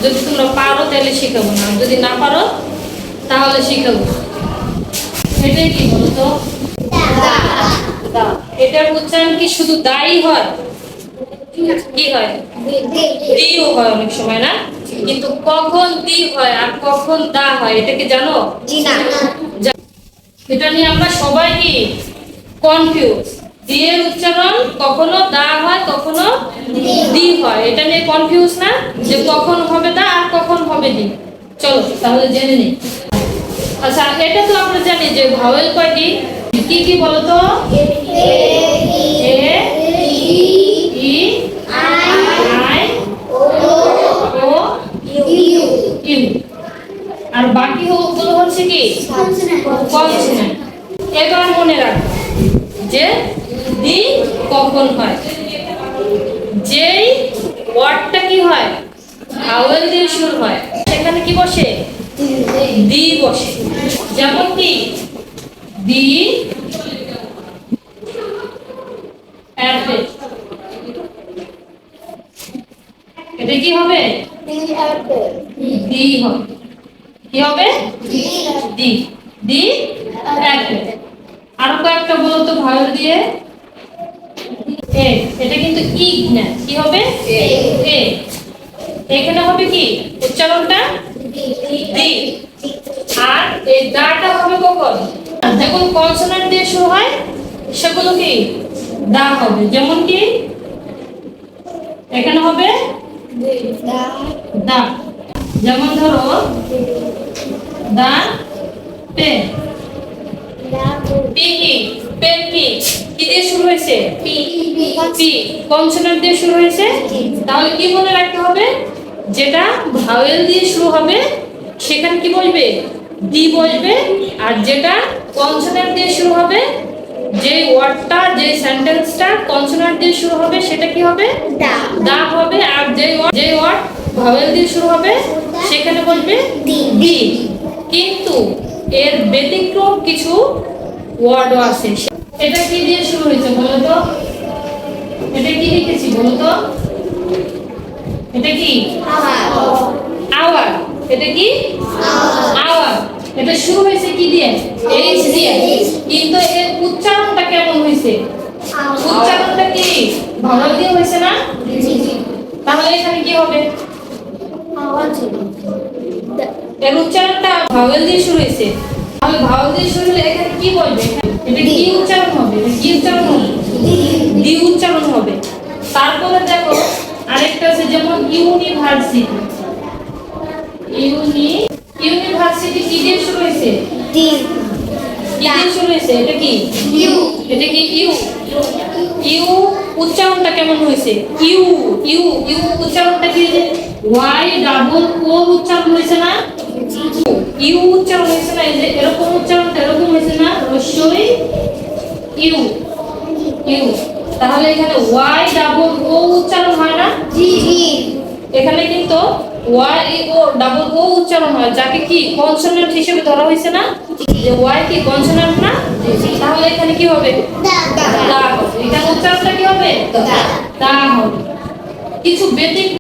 যদি তোমরা পারো তাহলে শিখাবো, না যদি না পারো তাহলে শিখাবো। এটাই কি বলতো? দা। এটার উচ্চারণ কি শুধু দাই হয়? কি হয়? দিও হয় অনেক সময়, না? কিন্তু কখন দি হয় আর কখন দা হয় এটা কি জানো? এটা নিয়ে আমরা সবাই কি কনফিউজ। দি এর উচ্চারণ কখনো দা হয়, কখনো দি হয়। এটা নিয়ে কনফিউজ না যে কখন হবে দা আর কখন হবে দি। চলো তাহলে জেনে নিই। আচ্ছা, এটা তো আমরা জানি যে ভাওয়েল কয়টি, কি কি বলো তো? এ, ই, আই, ও, ইউ। আর বাকি গুলো হচ্ছে কি কনসোনেন্ট। এবার মনে রাখো যে দি কখন হয়। যেই ওয়ার্ডটা কি হয় ভাওয়েল দিয়ে শুরু হয় সেখানে কি বসে? দি বসে। যেমন কি দি অ্যাপেল, এটা কি হবে? দি হবে। কি হবে? দি। দি অ্যাপেল। আরো কয়েকটা বলো তো ভাওয়েল দিয়ে। এ, এটা কিন্তু ই না, কি হবে? এ। এখানে হবে কি উচ্চারণটা? দি। আর এই দাটা হবে কখন? যখন কনসোনেন্ট দিয়ে শুরু হয় সেগুলো কি দা হবে। যেমন কি এখানে হবে দা। যেমন ধরো দা পেন। পি কি? পেন কি? কি দিয়ে শুরু হয়েছে? পি। কনসোনেন্ট দিয়ে শুরু হয়েছে। তাহলে কি মনে রাখতে হবে? যেটা ভাওয়েল দিয়ে শুরু হবে সেখানে কি বসবে? দি বসবে। আর যেটা কনসোনেন্ট দিয়ে শুরু হবে, যে ওয়ার্ডটা যে সেন্টেন্সটা কনসোনেন্ট দিয়ে শুরু হবে সেটা কি হবে? দা হবে। আর যে ওয়ার্ড ভাওয়েল দিয়ে শুরু হবে সেখানে বসবে দি। কিন্তু এর ব্যতিক্রম কিছু ওয়ার্ডও আছে। এটা কি দিয়ে শুরু হয়েছে বলো তো? এটা কি লিখেছি বলো তো? এটা কি আওয়ার। এটা কি আওয়ার। এটা শুরু হয়েছে কি দিয়ে? এইচ দিয়ে। কিন্তু এর উচ্চারণটা কেমন হয়েছে? উচ্চারণটা কি ভাওয়েল দিয়ে হয়েছে না? তাহলে এখানে কি হবে? এর উচ্চারণটা ভাওয়েল দিয়ে শুরু হয়েছে। তাহলে ভাওয়েল দিয়ে শুরু হলে এখানে কি বলবে? এটা কি উচ্চারণ হবে? এটা কি উচ্চারণ হবে? দি উচ্চারণ হবে। তারপরে দেখো আরেকটা আছে, যেমন ইউনিভার্সিটি। ইউনিভার্সিটি কি দিয়ে শুরু হয়েছে? কি দিয়ে শুরু হয়েছে? এটা কি ইউ। এটা কি ইউ। ইউ উচ্চারণটা কেমন হয়েছে? ইউ। ইউ ইউ উচ্চারণটা কি? ওয়াই ডাবল ও উচ্চারণ হয়েছে না? ইউ উচ্চারণ হয়েছে না? এই যে এরকম উচ্চারণটা এরকম হয়েছে না? রস্যই ইউ। ইউ। তাহলে এখানে ওয়াই ডাবল ও উচ্চারণ হয় না? এখানে কিন্তু ওয়াই ও ডাবল ও উচ্চারণ হয়, যাকে কি কনসোনেন্ট হিসেবে ধরা হয়েছে না? যে ওয়াই কি কনসোনেন্ট না? তাহলে এখানে কি হবে? দা হবে। এখানে উচ্চারণটা কি হবে? দা হবে। কিছু ব্যতিক্রম